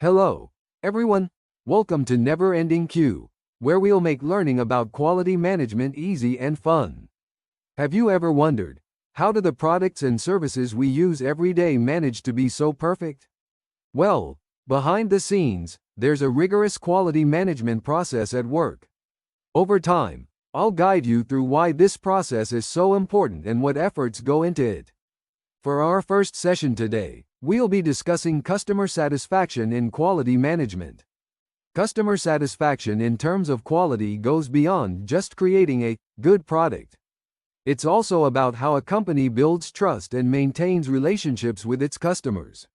Hello, everyone. Welcome to Never Ending Q, where we'll make learning about quality management easy and fun. Have you ever wondered, how do the products and services we use every day manage to be so perfect? Well, behind the scenes, there's a rigorous quality management process at work. Over time, I'll guide you through why this process is so important and what efforts go into it. For our first session today, we'll be discussing customer satisfaction in quality management. Customer satisfaction in terms of quality goes beyond just creating a good product. It's also about how a company builds trust and maintains relationships with its customers.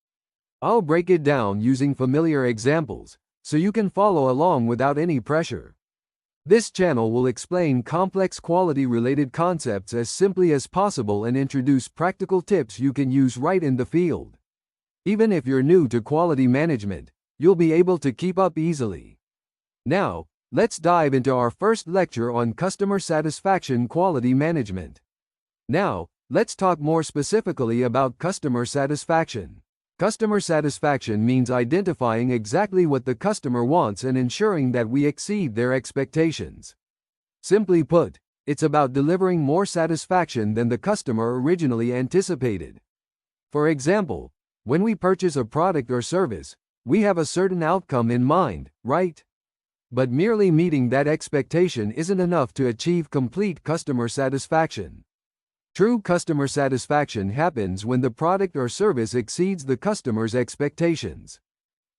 I'll break it down using familiar examples, so you can follow along without any pressure. This channel will explain complex quality-related concepts as simply as possible and introduce practical tips you can use right in the field. Even if you're new to quality management, you'll be able to keep up easily. Now, let's dive into our first lecture on customer satisfaction quality management. Now, let's talk more specifically about customer satisfaction. Customer satisfaction means identifying exactly what the customer wants and ensuring that we exceed their expectations. Simply put, it's about delivering more satisfaction than the customer originally anticipated. For example, when we purchase a product or service, we have a certain outcome in mind, right? But merely meeting that expectation isn't enough to achieve complete customer satisfaction. True customer satisfaction happens when the product or service exceeds the customer's expectations.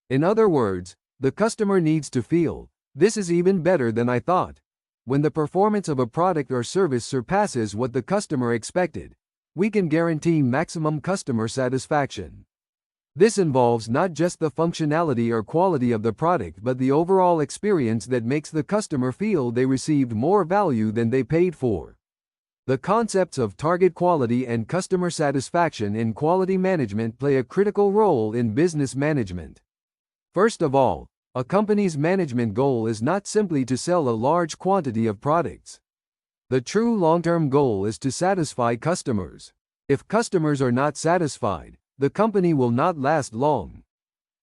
In other words, the customer needs to feel, "This is even better than I thought." When the performance of a product or service surpasses what the customer expected, we can guarantee maximum customer satisfaction. This involves not just the functionality or quality of the product but the overall experience that makes the customer feel they received more value than they paid for. The concepts of target quality and customer satisfaction in quality management play a critical role in business management. First of all, a company's management goal is not simply to sell a large quantity of products. The true long-term goal is to satisfy customers. If customers are not satisfied, the company will not last long.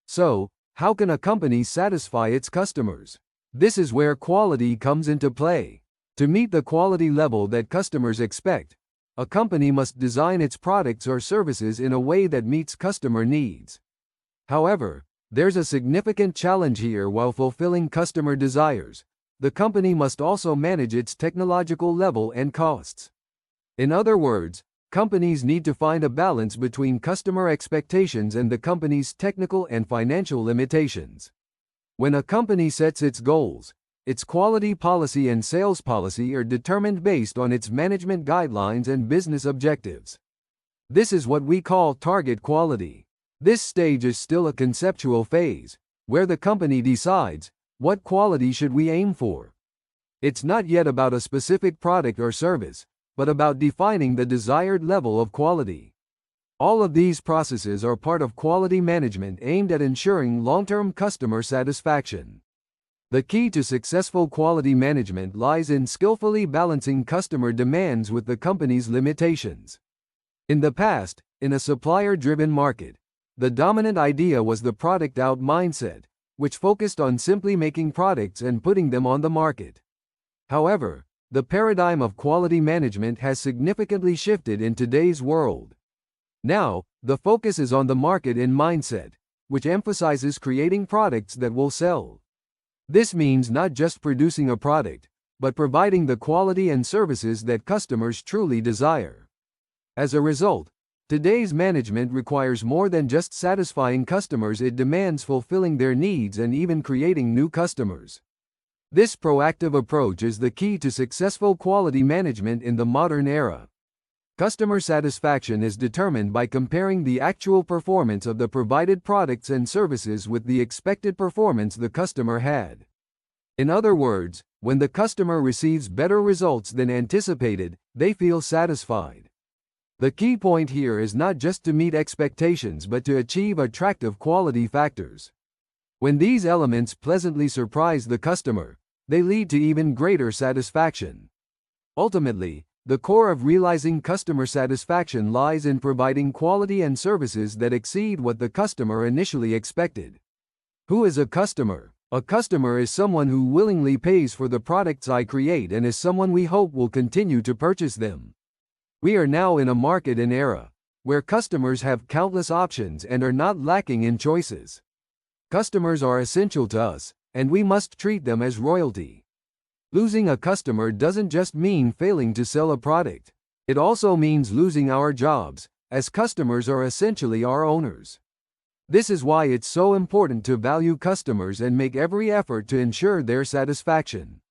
So, how can a company satisfy its customers? This is where quality comes into play. To meet the quality level that customers expect, a company must design its products or services in a way that meets customer needs. However, there's a significant challenge here. While fulfilling customer desires, the company must also manage its technological level and costs. In other words, companies need to find a balance between customer expectations and the company's technical and financial limitations. When a company sets its goals, its quality policy and sales policy are determined based on its management guidelines and business objectives. This is what we call target quality. This stage is still a conceptual phase, where the company decides, what quality should we aim for? It's not yet about a specific product or service, but about defining the desired level of quality. All of these processes are part of quality management aimed at ensuring long-term customer satisfaction. The key to successful quality management lies in skillfully balancing customer demands with the company's limitations. In the past, in a supplier-driven market, the dominant idea was the product-out mindset, which focused on simply making products and putting them on the market. However, the paradigm of quality management has significantly shifted in today's world. Now, the focus is on the market-in mindset, which emphasizes creating products that will sell. This means not just producing a product, but providing the quality and services that customers truly desire. As a result, today's management requires more than just satisfying customers. It demands fulfilling their needs and even creating new customers. This proactive approach is the key to successful quality management in the modern era. Customer satisfaction is determined by comparing the actual performance of the provided products and services with the expected performance the customer had. In other words, when the customer receives better results than anticipated, they feel satisfied. The key point here is not just to meet expectations but to achieve attractive quality factors. When these elements pleasantly surprise the customer, they lead to even greater satisfaction. Ultimately, the core of realizing customer satisfaction lies in providing quality and services that exceed what the customer initially expected. Who is a customer? A customer is someone who willingly pays for the products I create and is someone we hope will continue to purchase them. We are now in a market and era where customers have countless options and are not lacking in choices. Customers are essential to us, and we must treat them as royalty. Losing a customer doesn't just mean failing to sell a product. It also means losing our jobs, as customers are essentially our owners. This is why it's so important to value customers and make every effort to ensure their satisfaction.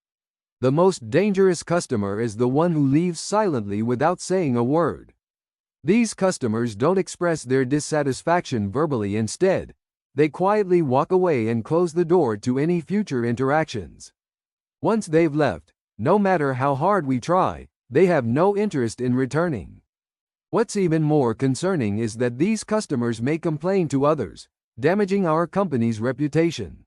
The most dangerous customer is the one who leaves silently without saying a word. These customers don't express their dissatisfaction verbally. Instead, they quietly walk away and close the door to any future interactions. Once they've left, no matter how hard we try, they have no interest in returning. What's even more concerning is that these customers may complain to others, damaging our company's reputation.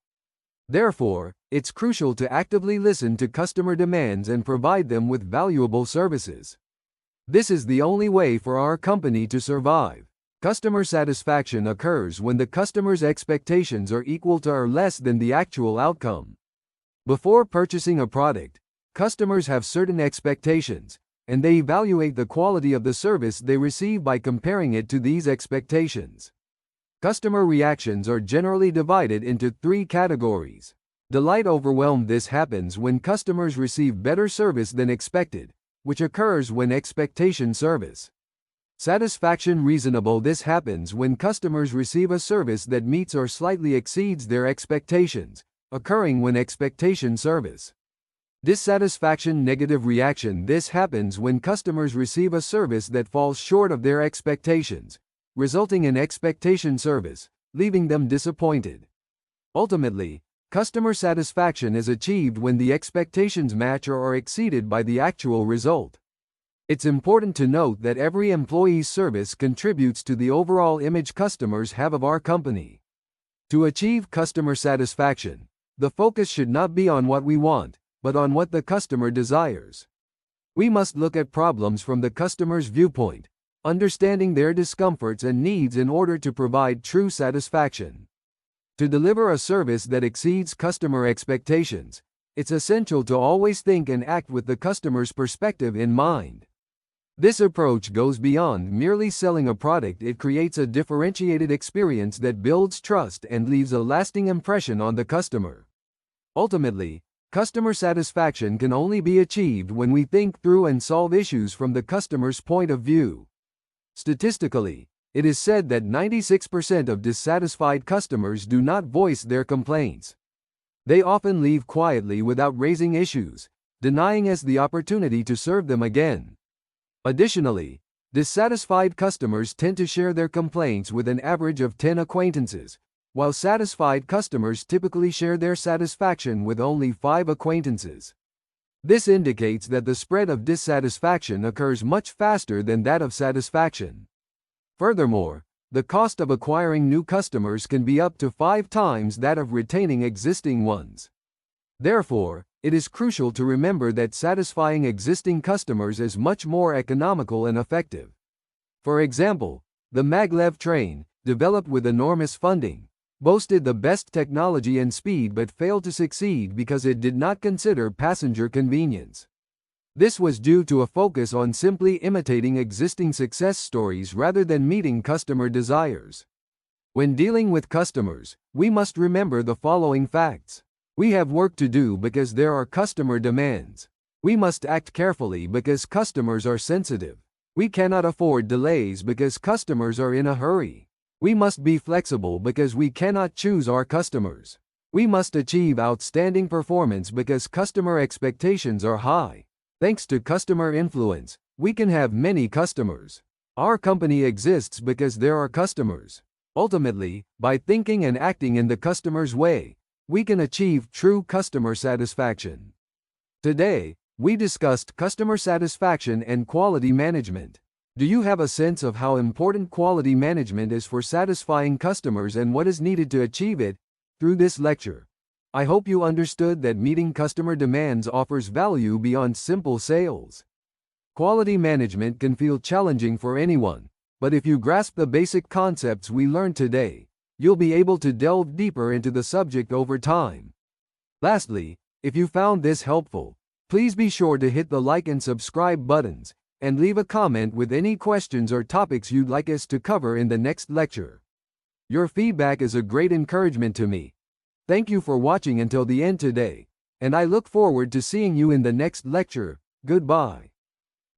Therefore, it's crucial to actively listen to customer demands and provide them with valuable services. This is the only way for our company to survive. Customer satisfaction occurs when the customer's expectations are equal to or less than the actual outcome. Before purchasing a product, customers have certain expectations, and they evaluate the quality of the service they receive by comparing it to these expectations. Customer reactions are generally divided into three categories. Delight overwhelmed. This happens when customers receive better service than expected, which occurs when expectation service. Satisfaction reasonable. This happens when customers receive a service that meets or slightly exceeds their expectations, occurring when expectation service. Dissatisfaction negative reaction. This happens when customers receive a service that falls short of their expectations, resulting in expectation service, leaving them disappointed. Ultimately, customer satisfaction is achieved when the expectations match or are exceeded by the actual result. It's important to note that every employee's service contributes to the overall image customers have of our company. To achieve customer satisfaction, the focus should not be on what we want, but on what the customer desires. We must look at problems from the customer's viewpoint, understanding their discomforts and needs in order to provide true satisfaction. To deliver a service that exceeds customer expectations, it's essential to always think and act with the customer's perspective in mind. This approach goes beyond merely selling a product. It creates a differentiated experience that builds trust and leaves a lasting impression on the customer. Ultimately, customer satisfaction can only be achieved when we think through and solve issues from the customer's point of view. Statistically, it is said that 96% of dissatisfied customers do not voice their complaints. They often leave quietly without raising issues, denying us the opportunity to serve them again. Additionally, dissatisfied customers tend to share their complaints with an average of 10 acquaintances, while satisfied customers typically share their satisfaction with only 5 acquaintances. This indicates that the spread of dissatisfaction occurs much faster than that of satisfaction. Furthermore, the cost of acquiring new customers can be up to 5 times that of retaining existing ones. Therefore, it is crucial to remember that satisfying existing customers is much more economical and effective. For example, the maglev train, developed with enormous funding, boasted the best technology and speed but failed to succeed because it did not consider passenger convenience. This was due to a focus on simply imitating existing success stories rather than meeting customer desires. When dealing with customers, we must remember the following facts. We have work to do because there are customer demands. We must act carefully because customers are sensitive. We cannot afford delays because customers are in a hurry. We must be flexible because we cannot choose our customers. We must achieve outstanding performance because customer expectations are high. Thanks to customer influence, we can have many customers. Our company exists because there are customers. Ultimately, by thinking and acting in the customer's way, we can achieve true customer satisfaction. Today, we discussed customer satisfaction and quality management. Do you have a sense of how important quality management is for satisfying customers and what is needed to achieve it? Through this lecture, I hope you understood that meeting customer demands offers value beyond simple sales. Quality management can feel challenging for anyone, but if you grasp the basic concepts we learned today, you'll be able to delve deeper into the subject over time. Lastly, if you found this helpful, please be sure to hit the like and subscribe buttons, and leave a comment with any questions or topics you'd like us to cover in the next lecture. Your feedback is a great encouragement to me. Thank you for watching until the end today, and I look forward to seeing you in the next lecture. Goodbye.